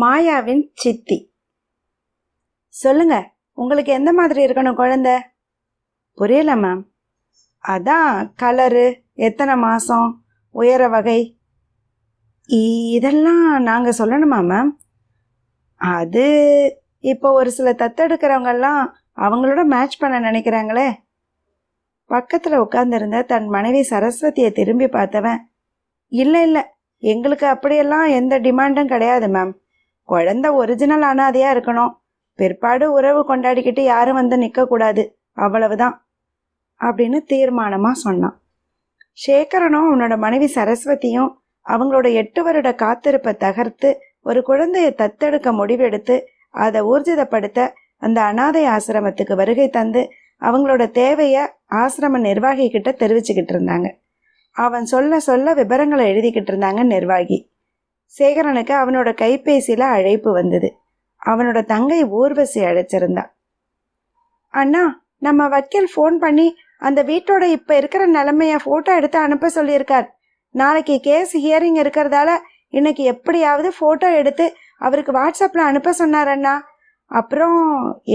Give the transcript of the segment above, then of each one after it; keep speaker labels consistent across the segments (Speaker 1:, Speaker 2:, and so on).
Speaker 1: மாயாவின் சித்தி. சொல்லுங்க, உங்களுக்கு எந்த மாதிரி இருக்கணும் குழந்தை? புரியல மேம். அதான் கலரு, எத்தனை மாதம், உயர வகை, இதெல்லாம் நாங்கள் சொல்லணுமா மேம்? அது இப்போ ஒரு சில தத்தெடுக்கிறவங்கெல்லாம் அவங்களோட மேட்ச் பண்ண நினைக்கிறாங்களே. பக்கத்தில் உட்கார்ந்துருந்த தன் மனைவி சரஸ்வதியை திரும்பி பார்த்தவன், இல்லை இல்லை, எங்களுக்கு அப்படியெல்லாம் எந்த டிமாண்டும் கிடையாது மேம். குழந்தை ஒரிஜினல் அனாதையாக இருக்கணும், பிற்பாடு உறவு கொண்டாடிக்கிட்டு யாரும் வந்து நிற்கக்கூடாது, அவ்வளவுதான் அப்படின்னு தீர்மானமாக சொன்னான். சேகரனும் அவனோட மனைவி சரஸ்வதியும் அவங்களோட 8 வருட காத்திருப்பை தகர்த்து ஒரு குழந்தையை தத்தெடுக்க முடிவெடுத்து அதை ஊர்ஜிதப்படுத்த அந்த அனாதை ஆசிரமத்துக்கு வருகை தந்து அவங்களோட தேவையை ஆசிரம நிர்வாகி கிட்ட தெரிவிச்சுக்கிட்டு இருந்தாங்க. அவன் சொல்ல சொல்ல விவரங்களை எழுதிக்கிட்டு இருந்தாங்க நிர்வாகி. சேகரனுக்கு அவனோட கைபேசியில் அழைப்பு வந்தது. அவனோட தங்கை ஊர்வசி அழைச்சிருந்தா. அண்ணா, நம்ம வக்கீல் ஃபோன் பண்ணி அந்த வீட்டோட இப்போ இருக்கிற நிலைமைய ஃபோட்டோ எடுத்து அனுப்ப சொல்லியிருக்கார். நாளைக்கு கேஸ் ஹியரிங் இருக்கிறதால இன்னைக்கு எப்படியாவது ஃபோட்டோ எடுத்து அவருக்கு வாட்ஸ்அப்பில் அனுப்ப சொன்னார் அண்ணா. அப்புறம்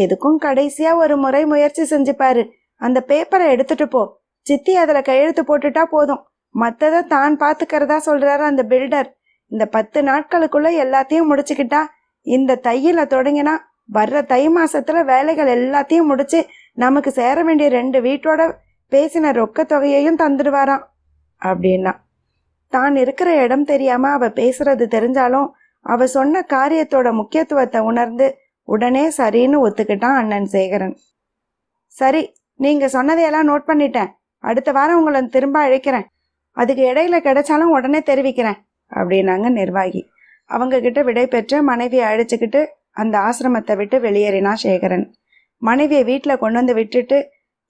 Speaker 1: எதுக்கும் கடைசியாக ஒரு முறை முயற்சி செஞ்சுப்பாரு. அந்த பேப்பரை எடுத்துட்டு போ, சித்தி அதில் கையெழுத்து போட்டுட்டா போதும், மற்றதை தான் பார்த்துக்கிறதா சொல்கிறாரு அந்த பில்டர். இந்த 10 நாட்களுக்குள்ள எல்லாத்தையும் முடிச்சுக்கிட்டா இந்த தையில தொடங்கினா வர்ற தை மாசத்துல வேலைகள் எல்லாத்தையும் முடிச்சு நமக்கு சேர வேண்டிய 2 வீட்டோட பேசின ரொக்க தொகையையும் தந்துடுவாராம் அப்படின்னா. தான் இருக்கிற இடம் தெரியாம அவ பேசுறது தெரிஞ்சாலும் அவ சொன்ன காரியத்தோட முக்கியத்துவத்தை உணர்ந்து உடனே சரின்னு ஒத்துக்கிட்டான் அண்ணன் சேகரன். சரி, நீங்க சொன்னதையெல்லாம் நோட் பண்ணிட்டேன். அடுத்த வாரம் உங்களை திரும்ப அழைக்கிறேன். அதுக்கு இடையில கிடைச்சாலும் உடனே தெரிவிக்கிறேன் அப்படின்னாங்க நிர்வாகி. அவங்க கிட்ட விடை பெற்று மனைவியை அழைச்சிக்கிட்டு அந்த ஆசிரமத்தை விட்டு வெளியேறினா சேகரன். மனைவியை வீட்டில் கொண்டு வந்து விட்டுட்டு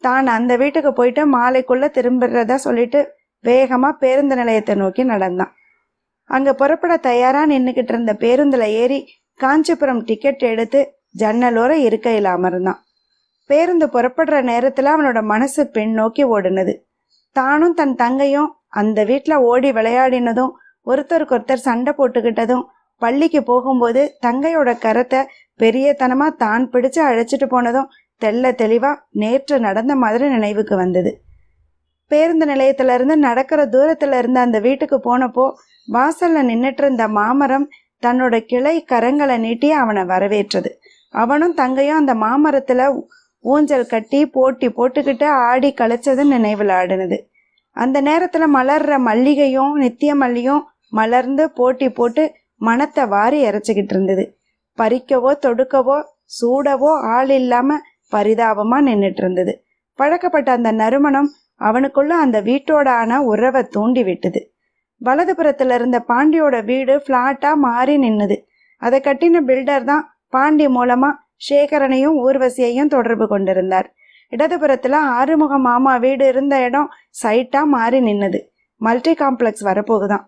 Speaker 1: தான் அந்த வீட்டுக்கு போயிட்டு மாலைக்குள்ள திரும்புறதா சொல்லிட்டு வேகமாக பேருந்து நிலையத்தை நோக்கி நடந்தான். அங்கே புறப்பட தயாராக நின்றுக்கிட்டு இருந்த பேருந்தில் ஏறி காஞ்சிபுரம் டிக்கெட் எடுத்து ஜன்னலோர இருக்கையில் அமர்ந்தான். பேருந்து புறப்படுற நேரத்தில் அவனோட மனசு பெண் நோக்கி ஓடுனது. தானும் தன் தங்கையும் அந்த வீட்டில் ஓடி விளையாடினதும் ஒருத்தருக்கு ஒருத்தர் சண்டை போட்டுக்கிட்டதும் பள்ளிக்கு போகும்போது தங்கையோட கரத்தை பெரியத்தனமா தான் பிடிச்சு அழைச்சிட்டு போனதும் தெல்ல தெளிவா நேற்று நடந்த மாதிரி நினைவுக்கு வந்தது. பேருந்து நிலையத்துல இருந்து நடக்கிற தூரத்துல இருந்த அந்த வீட்டுக்கு போனப்போ வாசல்ல நின்றுட்டு இருந்த மாமரம் தன்னோட கிளை கரங்களை நீட்டி அவனை வரவேற்றது. அவனும் தங்கையும் அந்த மாமரத்துல ஊஞ்சல் கட்டி போட்டி போட்டுக்கிட்டு ஆடி கழிச்சது நினைவில் ஆடுனது. அந்த நேரத்துல மலர்ற மல்லிகையும் நித்திய மல்லியும் மலர்ந்து போட்டி போட்டு மனத்தை வாரி இறைச்சிக்கிட்டு இருந்தது. பறிக்கவோ தொடுக்கவோ சூடவோ ஆள் இல்லாம பரிதாபமா நின்றுட்டு இருந்தது. பழக்கப்பட்ட அந்த நறுமணம் அவனுக்குள்ள அந்த வீட்டோட ஆன உறவை தூண்டி விட்டுது. வலதுபுறத்துல இருந்த பாண்டியோட வீடு பிளாட்டா மாறி நின்னுது. அதை கட்டின பில்டர் தான் பாண்டி மூலமா சேகரனையும் ஊர்வசியையும் தொடர்பு கொண்டிருந்தார். இடதுபுறத்துல ஆறுமுக மாமா வீடு இருந்த இடம் சைட்டா மாறி நின்னுது. Multi complex வரப்போகுதான்.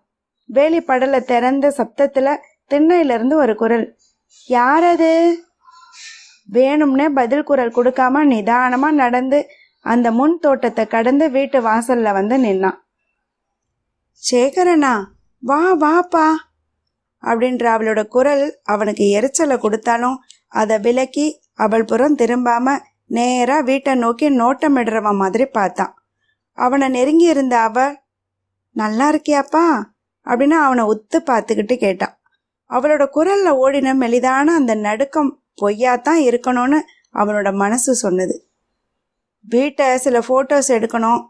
Speaker 1: வேலி படல திறந்த சப்தத்துல திண்ணையிலிருந்து ஒரு குரல், யாரது? வேணும்னே பதில் குரல் கொடுக்காம நிதானமா நடந்து அந்த முன் தோட்டத்தை கடந்து வீட்டு வாசல்ல வந்து நின்னான். சேகரனா, வா வாப்பா அப்படின்ற அவளோட குரல் அவனுக்கு எரிச்சலை கொடுத்தாலும் அதை விலக்கி அவள் புறம் திரும்பாம நேரா வீட்டை நோக்கி நோட்டமிடுறவன் மாதிரி பார்த்தான். அவனை நெருங்கி இருந்த அவ, நல்லா இருக்கியாப்பா அப்படின்னு அவனை உத்து பார்த்துக்கிட்டு கேட்டான். அவளோட குரல்ல ஓடின மெலிதான அந்த நடுக்கம் பொய்யாத்தான் இருக்கணும்னு அவனோட மனசு சொன்னது. வீட்டை சில ஃபோட்டோஸ் எடுக்கணும்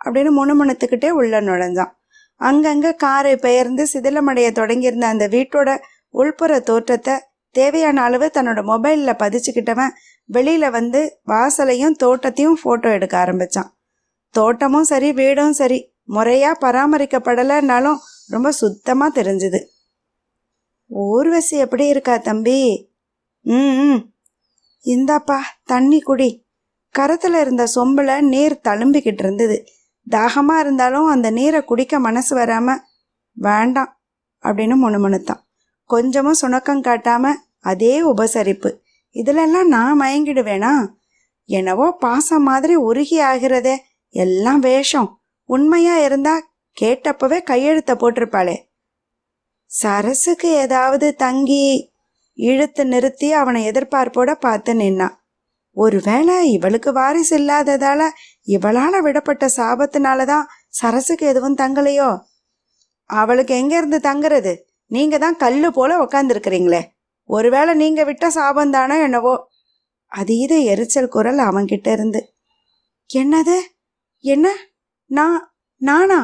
Speaker 1: அப்படின்னு முணுமுணுத்துக்கிட்டே உள்ள நுழைஞ்சான். அங்கங்கே காரை பெயர்ந்து சிதிலமடைய தொடங்கியிருந்த அந்த வீட்டோட உள்புற தோற்றத்தை தேவையான அளவு தன்னோட மொபைலில் பதிச்சுக்கிட்டவன் வெளியில் வந்து வாசலையும் தோட்டத்தையும் ஃபோட்டோ எடுக்க ஆரம்பித்தான். தோட்டமும் சரி வீடும் சரி முறையாக பராமரிக்கப்படலைன்னாலும் ரொம்ப சுத்தமாக தெரிஞ்சுது. ஊர்வசி எப்படி இருக்கா தம்பி? இந்தாப்பா தண்ணி குடி. கரத்தில் இருந்த சொம்பில் நீர் தழும்பிக்கிட்டு இருந்தது. தாகமாக இருந்தாலும் அந்த நீரை குடிக்க மனசு வராமல் வேண்டாம் அப்படின்னு முணுமுணுத்தான். கொஞ்சமும் சுணக்கம் காட்டாமல் அதே உபசரிப்பு. இதிலெல்லாம் நான் மயங்கிடுவேனா? என்னவோ பாசம் மாதிரி உருகி ஆகிறதே, எல்லாம் வேஷம். உண்மையாக இருந்தால் கேட்டப்பவே கையெழுத்த போட்டிருப்பாளே. சரசுக்கு ஏதாவது தங்கி இழுத்து நிறுத்தி அவனை எதிர்பார்ப்போட பார்த்து நின்னான். ஒருவேளை இவளுக்கு வாரிசு இல்லாததால இவளால விடப்பட்ட சாபத்தினாலதான் சரசுக்கு எதுவும் தங்கலையோ? அவளுக்கு எங்க இருந்து தங்குறது? நீங்க தான் கல்லு போல உக்காந்துருக்கிறீங்களே, ஒருவேளை நீங்க விட்ட சாபம் தானோ என்னவோ. அதீத எரிச்சல் குரல் அவன்கிட்ட இருந்து. என்னது? என்ன? நானா?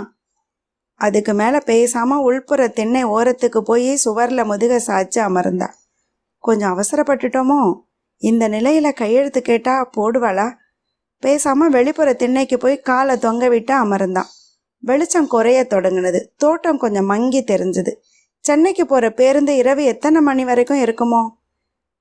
Speaker 1: அதுக்கு மேல பேசாம உள்புற திண்ணை ஓரத்துக்கு போய் சுவர்ல முதுக சாய்ச்சு அமர்ந்தா. கொஞ்சம் அவசரப்பட்டுட்டோமோ? இந்த நிலையில கையெழுத்து கேட்டா போடுவாளா? பேசாம வெளிப்புற திண்ணைக்கு போய் காலை தொங்க விட்டு அமர்ந்தான். வெளிச்சம் குறைய தொடங்குனது. தோட்டம் கொஞ்சம் மங்கி தெரிஞ்சது. சென்னைக்கு போற பேருந்து இரவு எத்தனை மணி வரைக்கும் இருக்குமோ?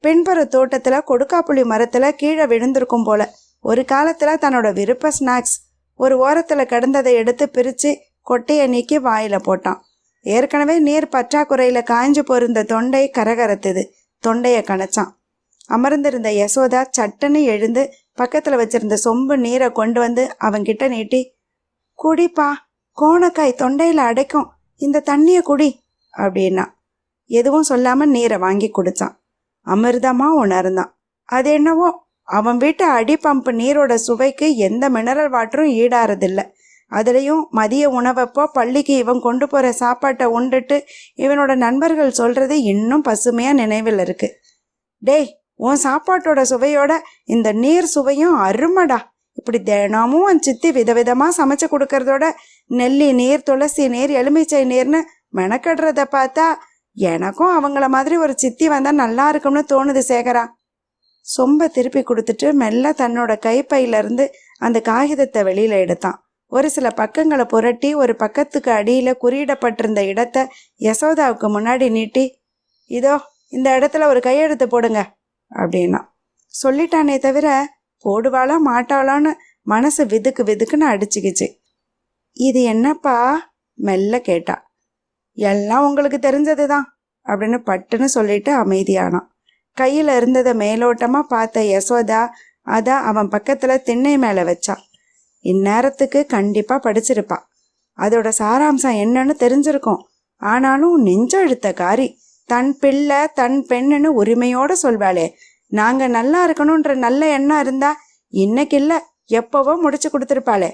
Speaker 1: பின்புற தோட்டத்துல கொடுக்காப்புளி மரத்துல கீழே விழுந்திருக்கும் போல. ஒரு காலத்துல தன்னோட விருப்ப ஸ்நாக்ஸ் ஒரு ஓரத்துல கிடந்ததை எடுத்து பிரிச்சு கொட்டையை நீக்கி வாயில போட்டான். ஏற்கனவே நீர் பற்றாக்குறையில காய்ஞ்சு போயிருந்த தொண்டை கரகரத்துது. தொண்டைய கணச்சான். அமர்ந்திருந்த யசோதா சட்டுன்னு எழுந்து பக்கத்துல வச்சிருந்த சொம்பு நீரை கொண்டு வந்து அவன்கிட்ட நீட்டி, குடிப்பா, கோணக்காய் தொண்டையில அடைக்கும், இந்த தண்ணிய குடி அப்படின்னா. எதுவும் சொல்லாம நீரை வாங்கி குடிச்சான். அமிர்தமா உணர்ந்தான். அது என்னவோ அவன் வீட்டு அடி பம்பு நீரோட சுவைக்கு எந்த மினரல் வாட்டரும் ஈடாறதில்லை. அதுலேயும் மதிய உணவப்போ பள்ளிக்கு இவன் கொண்டு போகிற சாப்பாட்டை உண்டுட்டு இவனோட நண்பர்கள் சொல்கிறது இன்னும் பசுமையாக நினைவில் இருக்கு. டேய், உன் சாப்பாட்டோட சுவையோட இந்த நீர் சுவையும் அருமடா. இப்படி தினமும் உன் சித்தி விதவிதமாக சமைச்சு கொடுக்கறதோட நெல்லி நீர், துளசி நீர், எலுமிச்சை நீர்னு மெனக்கடுறத பார்த்தா எனக்கும் அவங்கள மாதிரி ஒரு சித்தி வந்தால் நல்லா இருக்கும்னு தோணுது சேகரா. சொம்பை திருப்பி கொடுத்துட்டு மெல்ல தன்னோட கைப்பையிலிருந்து அந்த காகிதத்தை வெளியில எடுத்தான். ஒரு சில பக்கங்களை புரட்டி ஒரு பக்கத்துக்கு அடியில குறியிடப்பட்டிருந்த இடத்தை யசோதாவுக்கு முன்னாடி நீட்டி, இதோ இந்த இடத்துல ஒரு கையெழுத்து போடுங்க அப்படின்னா. சொல்லிட்டானே தவிர போடுவாளா மாட்டாளான்னு மனசு விதுக்கு விதுக்குன்னு அடிச்சுக்கிச்சு. இது என்னப்பா? மெல்ல கேட்டா. எல்லாம் உங்களுக்கு தெரிஞ்சதுதான் அப்படின்னு பட்டுன்னு சொல்லிட்டு அமைதியானான். கையில இருந்ததை மேலோட்டமா பார்த்த யசோதா அதை அவன் பக்கத்துல திண்ணை மேல வச்சான். இந்நேரத்துக்கு கண்டிப்பா படிச்சிருப்பா. அதோட சாராம்சம் என்னன்னு தெரிஞ்சிருக்கும். ஆனாலும் நெஞ்செழுத்த காரி, தன் பிள்ளை தன் பெண்ணுன்னு உரிமையோட சொல்வாளே, நாங்க நல்லா இருக்கணும்ன்ற நல்ல எண்ணம் இருந்தா இன்னைக்கு இல்ல எப்பவோ முடிச்சு கொடுத்துருப்பாளே.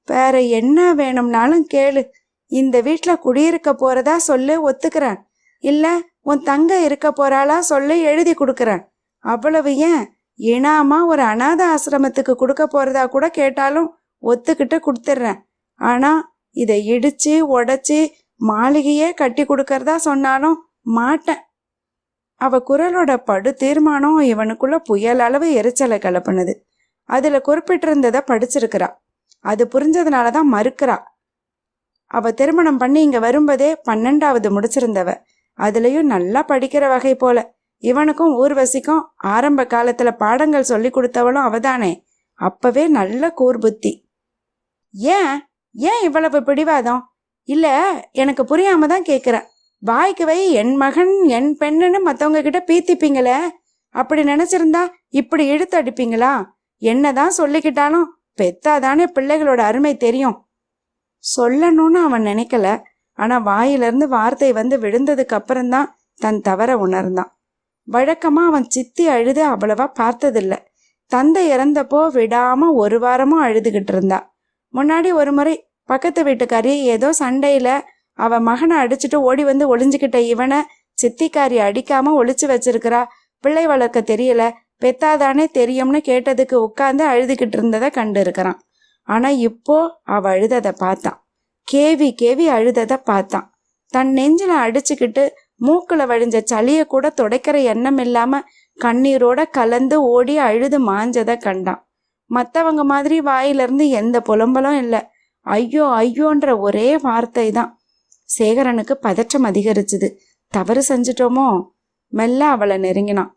Speaker 1: வேற என்ன வேணும்னாலும் கேளு. இந்த வீட்டுல குடியிருக்க போறதா சொல்லு, ஒத்துக்கிறேன். இல்ல உன் தங்க இருக்க போறாளா சொல்லு, எழுதி கொடுக்குறேன். அவ்வளவு ஏன், இனாமா ஒரு அநாத ஆசிரமத்துக்கு கொடுக்க போறதா கூட கேட்டாலும் ஒத்துக்கிட்டு கொடுத்துட்றேன். ஆனா இதை இடிச்சு உடைச்சி மாளிகையே கட்டி கொடுக்கறதா சொன்னாலும் மாட்டேன். அவ குரலோட படு தீர்மானம் இவனுக்குள்ள புயல் அளவு எரிச்சலை கிளப்புனது. அதுல குறிப்பிட்டிருந்ததை படிச்சிருக்கிறா. அது புரிஞ்சதுனாலதான் மறுக்கிறா. அவ திருமணம் பண்ணி இங்க வரும்போதே 12வது முடிச்சிருந்தவ. அதுலயும் நல்லா படிக்கிற வகை போல. இவனுக்கும் ஊர்வசிக்கும் ஆரம்ப காலத்துல பாடங்கள் சொல்லி கொடுத்தவளும் அவதானே. அப்பவே நல்ல கூர்புத்தி. ஏன் ஏன் இவ்வளவு பிடிவாதம்? இல்ல, எனக்கு புரியாம தான் கேக்குறேன். வாய்க்கு வை, என் மகன் என் பெண்ணுன்னு மத்தவங்க கிட்ட பீத்திப்பீங்களே. அப்படி நினைச்சிருந்தா இப்படி இழுத்து அடிப்பீங்களா? என்னதான் சொல்லிக்கிட்டாலும் பெத்தாதானே பிள்ளைகளோட அருமை தெரியும். சொல்லணும்னு அவன் நினைக்கல. ஆனா வாயிலிருந்து வார்த்தை வந்து விழுந்ததுக்கு அப்புறம்தான் தன் தவற உணர்ந்தான். வழக்கமா அவன் சித்தி அழுது அவ்வளவா பார்த்ததில்ல. தந்தை இறந்தப்போ விடாம ஒரு வாரமும் அழுதுகிட்டு இருந்தா. முன்னாடி ஒரு முறை பக்கத்து வீட்டுக்காரி ஏதோ சண்டையில அவ மகனை அடிச்சுட்டு ஓடி வந்து ஒளிஞ்சுக்கிட்ட இவனை சித்திக்காரி அடிக்காம ஒளிச்சு வச்சிருக்கிறா, பிள்ளை வளர்க்க தெரியல, பெத்தாதானே தெரியும்னு கேட்டதுக்கு உட்கார்ந்து அழுதுகிட்டு இருந்ததை கண்டு இருக்கிறான். ஆனா இப்போ அவ அழுததை பார்த்தான். கேவி கேவி அழுததை பார்த்தான். தன் நெஞ்சில அடிச்சுக்கிட்டு மூக்குல வழிஞ்ச சளிய கூட துடைக்கிற எண்ணம் இல்லாம கண்ணீரோட கலந்து ஓடி அழுது மாஞ்சதை கண்டான். மற்றவங்க மாதிரி வாயிலிருந்து எந்த புலம்பலும் இல்லை. ஐயோ ஐயோன்ற ஒரே வார்த்தை தான். சேகரனுக்கு பதற்றம் அதிகரிச்சுது. தவறு செஞ்சிட்டோமோ? மெல்ல அவளை நெருங்கினான்.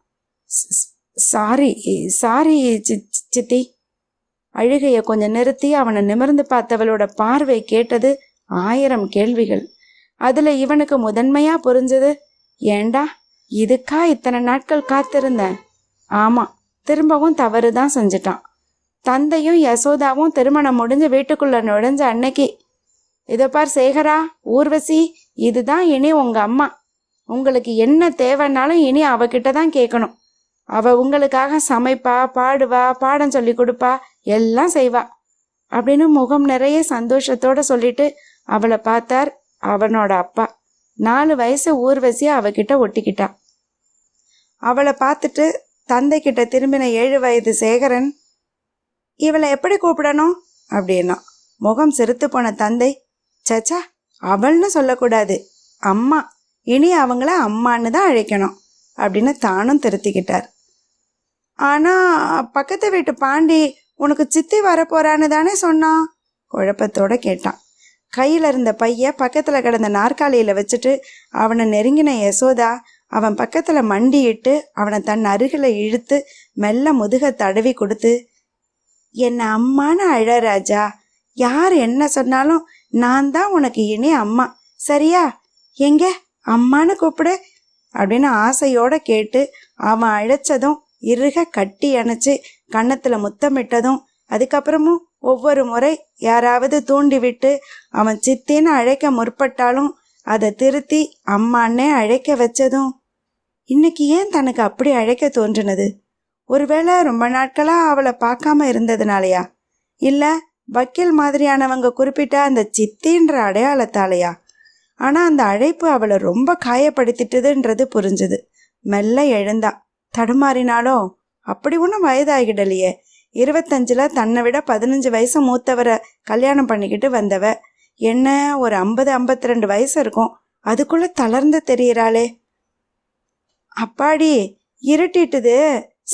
Speaker 1: சாரி சாரி சித்தி. அழுகைய கொஞ்சம் நிறுத்தி அவனை நிமிர்ந்து பார்த்தவளோட பார்வை கேட்டது 1000 கேள்விகள். அதுல இவனுக்கு முதன்மையா புரிஞ்சது, ஏண்டா இதுக்கா இத்தனை நாட்கள் காத்திருந்தேன்? ஆமா, திரும்பவும் தவறுதான் செஞ்சிட்டான். தந்தையும் யசோதாவும் திருமணம் முடிஞ்சு வீட்டுக்குள்ள நுழைஞ்ச அன்னைக்கு, இதை பார் சேகரா, ஊர்வசி, இதுதான் இனி உங்க அம்மா. உங்களுக்கு என்ன தேவைன்னாலும் இனி அவகிட்ட தான் கேட்கணும். அவ உங்களுக்காக சமைப்பா, பாடுவா, பாடம் சொல்லி கொடுப்பா, எல்லாம் செய்வா அப்படின்னு முகம் நிறைய சந்தோஷத்தோட சொல்லிட்டு அவளை பார்த்தார் அவனோட அப்பா. 4 வயசு ஊர்வசியை அவகிட்ட ஒட்டிக்கிட்டா. அவளை பார்த்துட்டு தந்தை கிட்ட திரும்பின 7 வயது சேகரன், இவளை எப்படி கூப்பிடணும் அப்படின்னா. முகம் சிரித்து போன தந்தை, சச்சா அவள்னு சொல்லக்கூடாது, அம்மா, இனி அவங்கள அம்மான்னு தான் அழைக்கணும் அப்படின்னு தானும் திருத்திக்கிட்டார். ஆனா பக்கத்து வீட்டு பாண்டி உனக்கு சித்தி வரப்போறான்னு தானே சொன்னான், குழப்பத்தோட கேட்டான். கையில இருந்த பைய பக்கத்துல கிடந்த நாற்காலியில வச்சுட்டு அவனை நெருங்கின யசோதா அவன் பக்கத்துல மண்டியிட்டு அவனை தன் அருகில இழுத்து மெல்ல முதுக தடவி கொடுத்து, என்ன அம்மானு அழ ராஜா, யார் என்ன சொன்னாலும் நான் தான் உனக்கு இனி அம்மா, சரியா? எங்க அம்மானு கூப்பிடு அப்படின்னு ஆசையோட கேட்டு அவன் அழைச்சதும் இறுக கட்டி அணைச்சு கன்னத்துல முத்தமிட்டதும், அதுக்கப்புறமும் ஒவ்வொரு முறை யாராவது தூண்டி விட்டு அவன் சித்தின்னு அழைக்க முற்பட்டாலும் அதை திருத்தி அம்மானே அழைக்க வச்சதும், இன்னைக்கு ஏன் தனக்கு அப்படி அழைக்க தோன்றினது? ஒருவேளை ரொம்ப நாட்களா அவளை பார்க்காம இருந்ததுனாலயா, இல்ல வக்கீல் மாதிரியானவங்க குறிப்பிட்ட அந்த சித்தின்ற அடையாளத்தாலையா? ஆனா அந்த அழைப்பு அவளை ரொம்ப காயப்படுத்திட்டுதுன்றது புரிஞ்சுது. மெல்ல எழுந்தா. தடுமாறினாலோ, அப்படி ஒன்றும் வயதாகிடலையே. 25ல தன்னை விட 15 வயசு மூத்தவரை கல்யாணம் பண்ணிக்கிட்டு வந்தவ என்ன ஒரு 50-52 வயசு இருக்கும், அதுக்குள்ள தளர்ந்து தெரியறாளே. அப்பாடி இருட்டிட்டுது,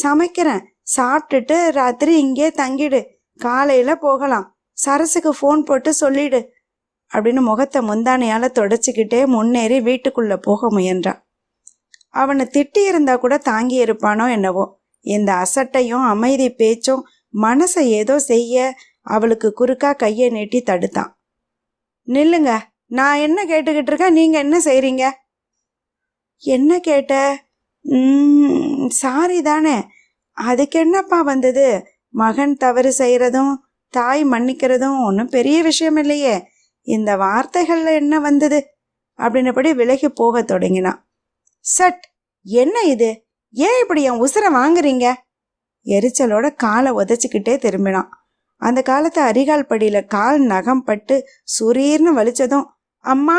Speaker 1: சமைக்கிறேன், சாப்பிட்டுட்டு ராத்திரி இங்கே தங்கிடு, காலையில போகலாம், சரசுக்கு ஃபோன் போட்டு சொல்லிடு அப்படின்னு முகத்தை முந்தானையால தொடச்சிக்கிட்டே முன்னேறி வீட்டுக்குள்ள போக முயன்றான். அவனை திட்டி இருந்தா கூட தாங்கி இருப்பானோ என்னவோ. இந்த அசட்டையும் அமைதி பேச்சும் மனசை ஏதோ செய்ய அவளுக்கு குறுக்கா கையை நீட்டி தடுத்தான். நில்லுங்க, நான் என்ன கேட்டுக்கிட்டு இருக்கேன், நீங்க என்ன செய்றீங்க? என்ன கேட்ட? சாரி தானே, அதுக்கு என்னப்பா வந்தது? மகன் தவறு செய்யறதும் தாய் மன்னிக்கிறதும் ஒன்றும் பெரிய விஷயம் இல்லையே, இந்த வார்த்தைகள்ல என்ன வந்தது அப்படின்னபடி விலகி போக தொடங்கினான். சட், என்ன இது, ஏன் இப்படி என் உசுரை வாங்குறீங்க? எரிச்சலோட காலை உதச்சிக்கிட்டே திரும்பினான். அந்த காலத்து அரிகால் படியில கால் நகம் பட்டு சுரீர்னு வலிச்சதும் அம்மா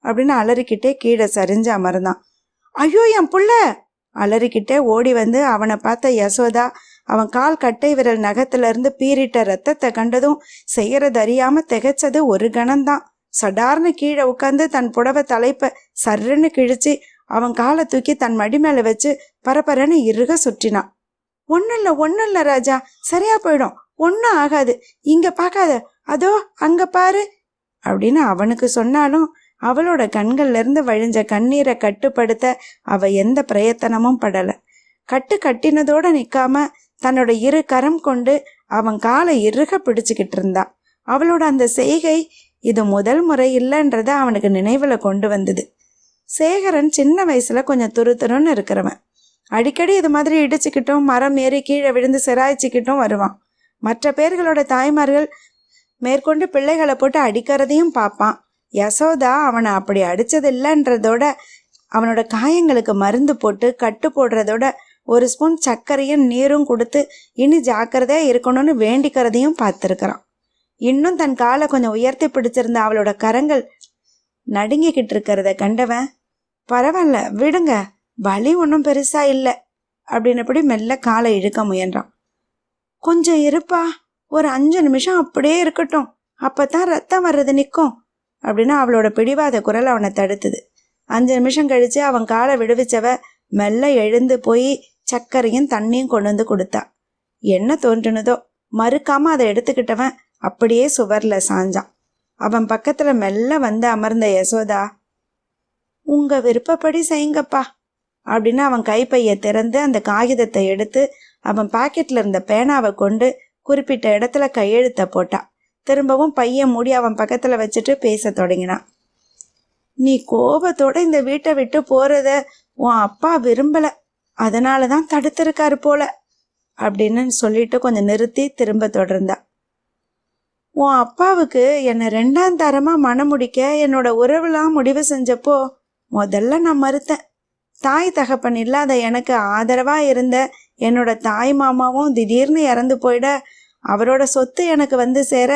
Speaker 1: அப்படின்னு அலறிக்கிட்டே கீழே சரிஞ்சு அமர்ந்தான். ஐயோ என் புள்ள! அலறிக்கிட்டே ஓடி வந்து அவனை பார்த்த யசோதா அவன் கால் கட்டை விரல் நகத்துல இருந்து பீறிட்ட ரத்தத்தை கண்டதும் செய்யறது அறியாம திகைச்சது ஒரு கணம்தான். சடார்னு கீழே உட்காந்து தன் புடவை தலைப்ப சர்ன்னு கிழிச்சு அவன் காலை தூக்கி தன் மடி மேல வச்சு பரபரன்னு இறுக சுற்றினான். ஒன்னும் இல்ல ராஜா, சரியா போயிடும், ஒன்னும் ஆகாது, இங்க பார்க்காத, அதோ அங்க பாரு அப்படின்னு அவனுக்கு சொன்னாலும் அவளோட கண்கள்ல இருந்து வழிஞ்ச கண்ணீரை கட்டுப்படுத்த அவ எந்த பிரயத்தனமும் படல. கட்டினதோட நிக்காம தன்னோட 2 கரம் கொண்டு அவன் காலை இறுக பிடிச்சுக்கிட்டு இருந்தா. அவளோட அந்த செய்கை இது முதல் முறை இல்லைன்றத அவனுக்கு நினைவுல கொண்டு வந்தது. சேகரன் சின்ன வயசுல கொஞ்சம் துருத்துருன்னு இருக்கிறவன். அடிக்கடி இது மாதிரி இடிச்சுக்கிட்டும் மரம் ஏறி கீழே விழுந்து சிராய்ச்சிக்கிட்டும் வருவான். மற்ற பேர்களோட தாய்மார்கள் மேற்கொண்டு பிள்ளைகளை போட்டு அடிக்கிறதையும் பார்ப்பான். யசோதா அவனை அப்படி அடிச்சது இல்லைன்றதோட அவனோட காயங்களுக்கு மருந்து போட்டு கட்டு போடுறதோட 1 ஸ்பூன் சர்க்கரையும் நீரும் கொடுத்து இனி ஜாக்கிரதையா இருக்கணும்னு வேண்டிக்கிறதையும் பார்த்துருக்கிறான். இன்னும் தன் காலை கொஞ்சம் உயர்த்தி பிடிச்சிருந்த அவளோட கரங்கள் நடுங்கிக்கிட்டு இருக்கிறத கண்டவன், பரவாயில்ல விடுங்க, வலி ஒன்றும் பெருசா இல்லை அப்படின்னபடி மெல்ல காலை இழுக்க முயன்றான். கொஞ்சம் இருப்பா, ஒரு 5 நிமிஷம் அப்படியே இருக்கட்டும், அப்பதான் ரத்தம் வர்றது நிற்கும் அப்படின்னு அவளோட பிடிவாத குரல் அவனை தடுத்துது. 5 நிமிஷம் கழிச்சு அவன் காலை விடுவிச்சவ மெல்ல எழுந்து போய் சர்க்கரையும் தண்ணியும் கொண்டு வந்து கொடுத்தா. என்ன தோன்றுனதோ மறுக்காம அதை எடுத்துக்கிட்டவன் அப்படியே சுவர்ல சாஞ்சான். அவன் பக்கத்துல மெல்ல வந்து அமர்ந்த யசோதா, உங்க விருப்பப்படி செய்யுங்கப்பா அப்படின்னு அவன் கைப்பையை திறந்து அந்த காகிதத்தை எடுத்து அவன் பாக்கெட்ல இருந்த பேனாவை கொண்டு குறிப்பிட்ட இடத்துல கையெழுத்த போட்டான். திரும்பவும் பைய மூடி அவன் பக்கத்துல வச்சுட்டு பேச தொடங்கினான். நீ கோபத்தோட இந்த வீட்டை விட்டு போறத உன் அப்பா விரும்பல, அதனாலதான் தடுத்திருக்காரு போல அப்படின்னு சொல்லிட்டு கொஞ்சம் நிறுத்தி திரும்ப தொடர்ந்தா. உன் அப்பாவுக்கு என்னை 2ஆம் தரமாக மணமுடிக்க என்னோட உறவுலாம் முடிவு செஞ்சப்போ முதல்ல நான் மறுத்தேன். தாய் தகப்பன் இல்லாத எனக்கு ஆதரவாக இருந்த என்னோட தாய் மாமாவும் திடீர்னு இறந்து போயிட அவரோட சொத்து எனக்கு வந்து சேர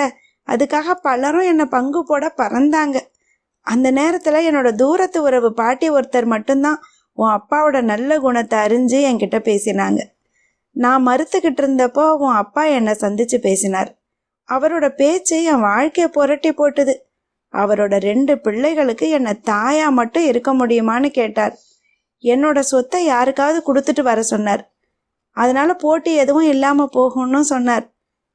Speaker 1: அதுக்காக பலரும் என்னை பங்கு போட பறந்தாங்க. அந்த நேரத்தில் என்னோட தூரத்து உறவு பாட்டி ஒருத்தர் மட்டும்தான் உன் அப்பாவோட நல்ல குணத்தை அறிஞ்சு என்கிட்ட பேசினாங்க. நான் மறுத்துக்கிட்டு இருந்தப்போ உன் அப்பா என்னை சந்திச்சு பேசினார். அவரோட பேச்சு என் வாழ்க்கையை புரட்டி போட்டுது. அவரோட 2 பிள்ளைகளுக்கு என்னை தாயா மட்டும் இருக்க முடியுமான்னு கேட்டார். என்னோட சொத்தை யாருக்காவது கொடுத்துட்டு வர சொன்னார். அதனால போட்டி எதுவும் இல்லாம போகும்னு சொன்னார்.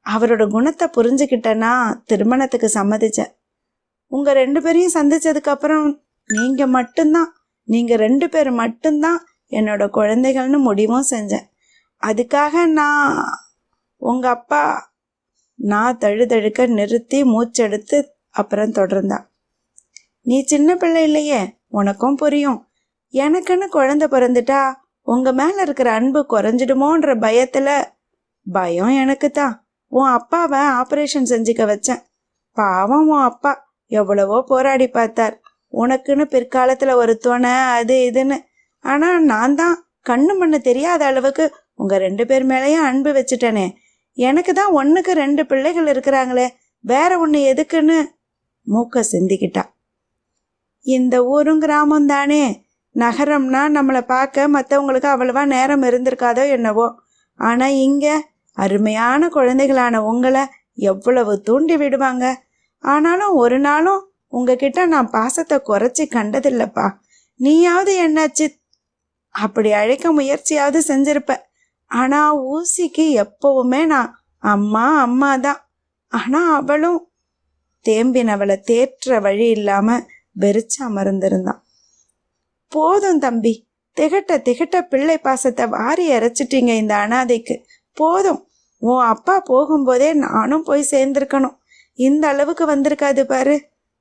Speaker 1: அவரோட குணத்தை புரிஞ்சுக்கிட்டேன்னா திருமணத்துக்கு சம்மதிச்சேன். உங்க 2 பேரையும் சந்திச்சதுக்கு அப்புறம் நீங்க 2 பேர் மட்டும்தான் என்னோட குழந்தைகள்னு முடிவும் செஞ்சேன். அதுக்காக உங்க அப்பா நான் தழுதழுக்க நிறுத்தி மூச்செடுத்து அப்புறம் தொடர்ந்தான். நீ சின்ன பிள்ளை இல்லையே, உனக்கும் புரியும். எனக்குன்னு குழந்தை பிறந்துட்டா உங்க மேல இருக்கிற அன்பு குறைஞ்சிடுமோன்ற பயம் எனக்கு தான் உன் அப்பாவை ஆப்ரேஷன் செஞ்சுக்க வச்சேன். பாவம் உன் அப்பா எவ்வளவோ போராடி பார்த்தார், உனக்குன்னு பிற்காலத்துல ஒரு துணை அது இதுன்னு. ஆனா நான் தான் கண்ணு மண்ணு தெரியாத அளவுக்கு உங்க 2 பேர் மேலேயும் அன்பு வச்சுட்டேனே. எனக்கு தான் 1க்கு 2 பிள்ளைகள் இருக்கிறாங்களே, வேற ஒன்று எதுக்குன்னு மூக்க சிந்திக்கிட்டா. இந்த ஊரும் கிராமம் தானே, நகரம்னா நம்மளை பார்க்க மற்றவங்களுக்கு அவ்வளவா நேரம் இருந்திருக்காதோ என்னவோ. ஆனால் இங்கே அருமையான குழந்தைகளான உங்களை எவ்வளவு தூண்டி விடுவாங்க. ஆனாலும் ஒரு நாளும் உங்ககிட்ட நான் பாசத்தை குறைச்சி கண்டதில்லைப்பா. நீயாவது என்னாச்சு அப்படி அழைக்க முயற்சியாவது செஞ்சிருப்ப. ஆனால் ஊசிக்கு எப்பவுமே நான் அம்மா தான். ஆனால் அவளும் தேம்பினவளை தேற்ற வழி இல்லாமல் வெறிச்சு அமர்ந்திருந்தான். போதும் தம்பி, திகட்ட பிள்ளை பாசத்தை வாரி இறைச்சிட்டீங்க இந்த அனாதைக்கு. போதும். உன் அப்பா போகும்போதே நானும் போய் சேர்ந்திருக்கணும். இந்த அளவுக்கு வந்திருக்காது பாரு.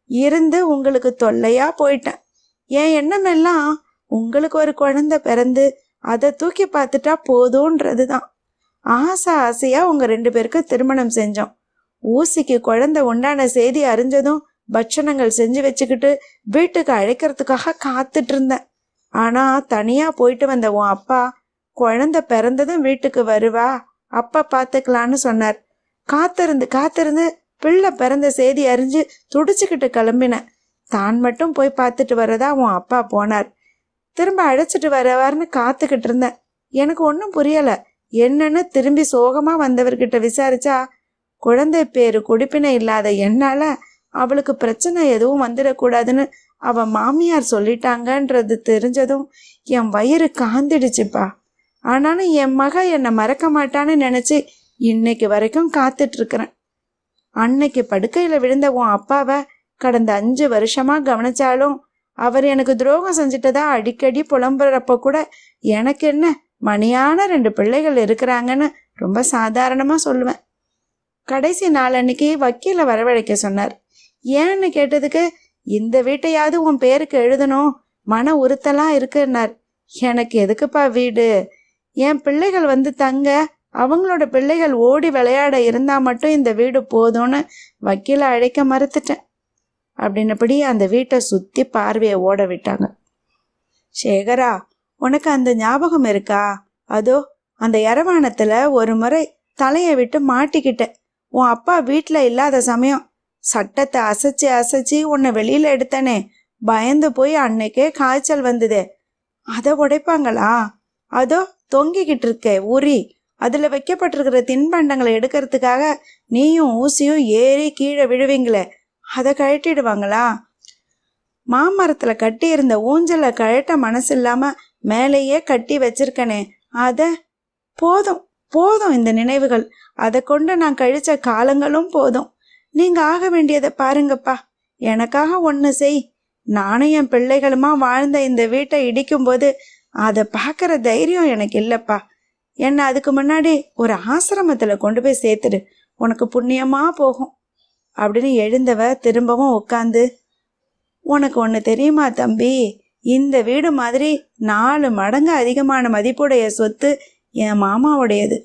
Speaker 1: இருந்து உங்களுக்கு தொல்லையா போயிட்டேன். என் எண்ணம் எல்லாம் உங்களுக்கு ஒரு குழந்தை பிறந்து அதை தூக்கி பார்த்துட்டா போதும்ன்றது தான். ஆசையா உங்க 2 பேருக்கு திருமணம் செஞ்சோம். ஊசிக்கு குழந்தை உண்டான செய்தி அறிஞ்சதும் பட்சணங்கள் செஞ்சு வச்சுக்கிட்டு வீட்டுக்கு அழைக்கிறதுக்காக காத்துட்டு இருந்தேன். ஆனா தனியா போயிட்டு வந்த உன் அப்பா குழந்தை பிறந்ததும் வீட்டுக்கு வருவா, அப்பா பார்த்துக்கலான்னு சொன்னார். காத்திருந்து பிள்ளை பிறந்த செய்தி அறிஞ்சு துடிச்சுக்கிட்டு கிளம்பினேன். தான் மட்டும் போய் பார்த்துட்டு வரதா உன் அப்பா போனார். திரும்ப அழைச்சிட்டு வரவார்னு காத்துக்கிட்டு இருந்தேன். எனக்கு ஒன்றும் புரியலை. என்னன்னு திரும்பி சோகமா வந்தவர்கிட்ட விசாரிச்சா குழந்தை பேரு குடிப்பினை இல்லாத என்னால அவளுக்கு பிரச்சனை எதுவும் வந்துடக்கூடாதுன்னு அவ மாமியார் சொல்லிட்டாங்கன்றது தெரிஞ்சதும் என் வயிறு காந்திடுச்சுப்பா. ஆனாலும் என் மக என்னை மறக்க மாட்டான்னு நினைச்சு இன்னைக்கு வரைக்கும் காத்துட்டு இருக்கிறேன். அன்னைக்கு படுக்கையில விழுந்த உன் அப்பாவை கடந்த 5 வருஷமா கவனிச்சாலும் அவர் எனக்கு துரோகம் செஞ்சிட்டதா அடிக்கடி புலம்புறப்ப கூட எனக்கு என்ன மணியான 2 பிள்ளைகள் இருக்கிறாங்கன்னு ரொம்ப சாதாரணமா சொல்லுவேன். கடைசி நாள் அன்னைக்கு வக்கீல வரவழைக்க சொன்னார். ஏன்னு கேட்டதுக்கு இந்த வீட்டையாவது உன் பேருக்கு எழுதணும், மன உறுத்தலாம் இருக்குன்னார். எனக்கு எதுக்குப்பா வீடு? என் பிள்ளைகள் வந்து தங்க, அவங்களோட பிள்ளைகள் ஓடி விளையாட இருந்தா மட்டும் இந்த வீடு போதும்னு வக்கீல அழைக்க மறுத்துட்டேன் அப்படின்னபடி அந்த வீட்டை சுத்தி பார்வையை ஓட விட்டாங்க. சேகரா, உனக்கு அந்த ஞாபகம் இருக்கா? அதோ அந்த யரவாணத்துல ஒரு முறை தலையை விட்டு மாட்டிக்கிட்டேன். உன் அப்பா வீட்டுல இல்லாத சமயம் சட்டத்தை அசைச்சு உன்னை வெளியில எடுத்தனே, பயந்து போய் அன்னைக்கே காய்ச்சல் வந்ததே. அதை உடைப்பாங்களா? அதோ தொங்கிக்கிட்டு இருக்க உரி, அதுல வைக்கப்பட்டிருக்கிற தின்பண்டங்களை எடுக்கிறதுக்காக நீயும் ஊசியும் ஏறி கீழே விழுவீங்களே, அதை கழட்டிடுவாங்களா? மாமரத்துல கட்டி இருந்த ஊஞ்சலை கழட்ட மனசு இல்லாம மேலேயே கட்டி வச்சிருக்கனே, போதும் இந்த நினைவுகள். அதை கொண்டு நான் கழிச்ச காலங்களும் போதும். நீங்க ஆக வேண்டியதை பாருங்கப்பா. எனக்காக ஒன்று செய். நானும் என் பிள்ளைகளுமா வாழ்ந்த இந்த வீட்டை இடிக்கும்போது அதை பார்க்குற தைரியம் எனக்கு இல்லைப்பா. என்னை அதுக்கு முன்னாடி ஒரு ஆசிரமத்தில் கொண்டு போய் சேர்த்துடு, உனக்கு புண்ணியமா போகும் அப்படின்னு எழுந்தவ திரும்பவும் உட்காந்து, உனக்கு ஒன்று தெரியுமா தம்பி, இந்த வீடு மாதிரி 4 மடங்கு அதிகமான மதிப்புடைய சொத்து என் மாமாவுடையது.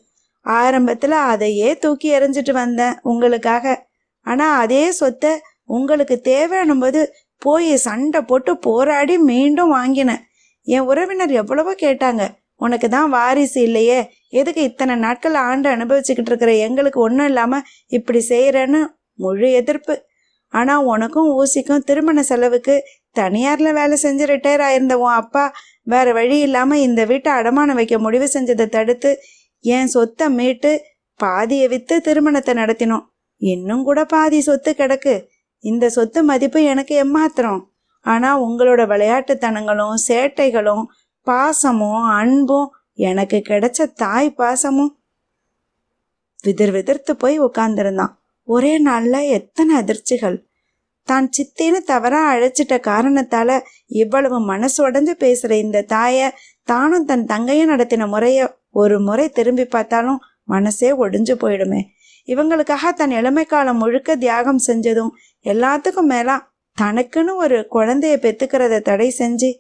Speaker 1: ஆரம்பத்தில் அதையே தூக்கி எறிஞ்சிட்டு வந்தேன் உங்களுக்காக. ஆனால் அதே சொத்தை உங்களுக்கு தேவையானும் போது போய் சண்டை போட்டு போராடி மீண்டும் வாங்கினேன். என் உறவினர் எவ்வளவோ கேட்டாங்க, உனக்கு தான் வாரிசு இல்லையே, எதுக்கு இத்தனை நாட்கள் ஆண்டு அனுபவிச்சுக்கிட்டு இருக்கிற எங்களுக்கு ஒன்றும் இல்லாமல் இப்படி செய்கிறேன்னு முழு எதிர்ப்பு. ஆனால் உனக்கும் ஊசிக்கும் திருமண செலவுக்கு தனியாரில் வேலை செஞ்சு ரிட்டையர் ஆயிருந்த உன் அப்பா வேறு வழி இல்லாமல் இந்த வீட்டை அடமானம் வைக்க முடிவு செஞ்சதை தடுத்து என் சொத்தை மீட்டு பாதியை விற்று திருமணத்தை நடத்தினோம். இன்னும் கூட பாதி சொத்து கிடக்கு. இந்த சொத்து மதிப்பு எனக்கு எம்மாத்திரம். ஆனால் உங்களோட விளையாட்டுத்தனங்களும் சேட்டைகளும் பாசமும் அன்பும் எனக்கு கிடைச்ச தாய் பாசமும். விதிர்த்து போய் உட்கார்ந்துருந்தான். ஒரே நாளில் எத்தனை அதிர்ச்சிகள்! தான் சித்தின்னு தவறாக அழைச்சிட்ட காரணத்தால இவ்வளவு மனசு உடஞ்சு பேசுகிற இந்த தாயை தானும் தன் தங்கையும் நடத்தின முறைய ஒரு முறை திரும்பி பார்த்தாலும் மனசே ஒடிஞ்சு போயிடுமே. இவங்களுக்காக தன் இளமை காலம் முழுக்க தியாகம் செஞ்சதும் எல்லாத்துக்கும் மேலா தனக்குன்னு ஒரு குழந்தைய பெத்துக்கிறத தடை செஞ்சு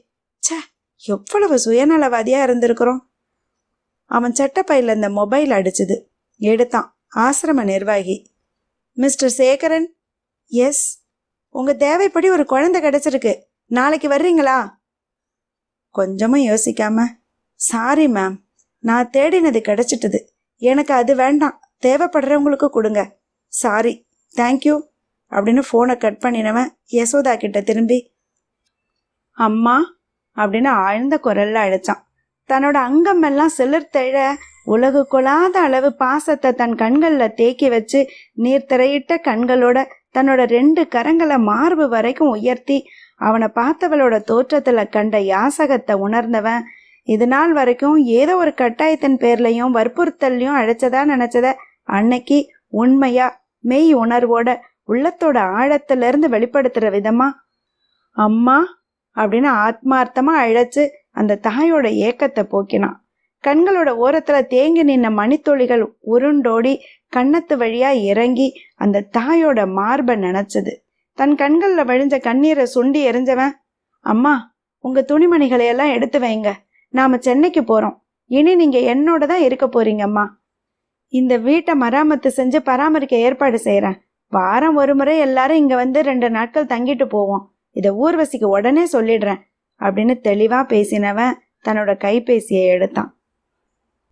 Speaker 1: சே எவ்வளவு சுயநலவாதியா இருந்திருக்கிறோம். அவன் சட்டப்பையில் இந்த மொபைல் அடிச்சுது. எடுத்தான். ஆசிரம நிர்வாகி. மிஸ்டர் சேகரன். எஸ். உங்க தேவைப்படி ஒரு குழந்தை கிடைச்சிருக்கு, நாளைக்கு வர்றீங்களா? கொஞ்சமும் யோசிக்காம சாரி மேம், நான் தேடினது கிடைச்சிட்டுது, எனக்கு அது வேண்டாம், தேவைப்படுறவங்களுக்கு கொடுங்க, சாரி, தேங்க்யூ அப்படின்னு ஃபோனை கட் பண்ணினவன் யசோதா கிட்ட திரும்பி அம்மா அப்படின்னு ஆழ்ந்த குரல்ல அழைச்சான். தன்னோட அங்கமெல்லாம் சிலிர்த்தெழ உலகு கொள்ளாத அளவு பாசத்தை தன் கண்களில் தேக்கி வச்சு நீர் திரையிட்ட கண்களோட தன்னோட 2 கரங்களை மார்பு வரைக்கும் உயர்த்தி அவனை பார்த்தவளோட தோற்றத்துல கண்ட யாசகத்தை உணர்ந்தவன் இது நாள் வரைக்கும் ஏதோ ஒரு கட்டாயத்தின் பேர்லையும் வற்புறுத்தல்லையும் அழைச்சதா நினைச்சத அன்னைக்கு உண்மையா மெய் உணர்வோட உள்ளத்தோட ஆழத்திலிருந்து வெளிப்படுத்துற விதமா அம்மா அப்படின்னு ஆத்மார்த்தமா அழைச்சு அந்த தாயோட ஏக்கத்தை போக்கினான். கண்களோட ஓரத்துல தேங்கி நின்ன மணித்துளிகள் உருண்டோடி கன்னத்து வழியா இறங்கி அந்த தாயோட மார்பை நினைச்சது. தன் கண்கள்ல வழிஞ்ச கண்ணீரை சுண்டி எரிஞ்சவன் அம்மா உங்க துணிமணிகளை எல்லாம் எடுத்து வைங்க, நாம சென்னைக்கு போறோம், இனி நீங்க என்னோட தான் இருக்க போறீங்கம்மா. இந்த வீட்டை மராமத்து செஞ்சு பராமரிக்க ஏற்பாடு செய்யறேன், வாரம் ஒரு முறை எல்லாரும் இங்க வந்து 2 நாட்கள் தங்கிட்டு போவோம், இதை ஊர்வசிக்கு உடனே சொல்லிடுறேன் அப்படின்னு தெளிவா பேசினவன் தன்னோட கைபேசியை எடுத்தான்.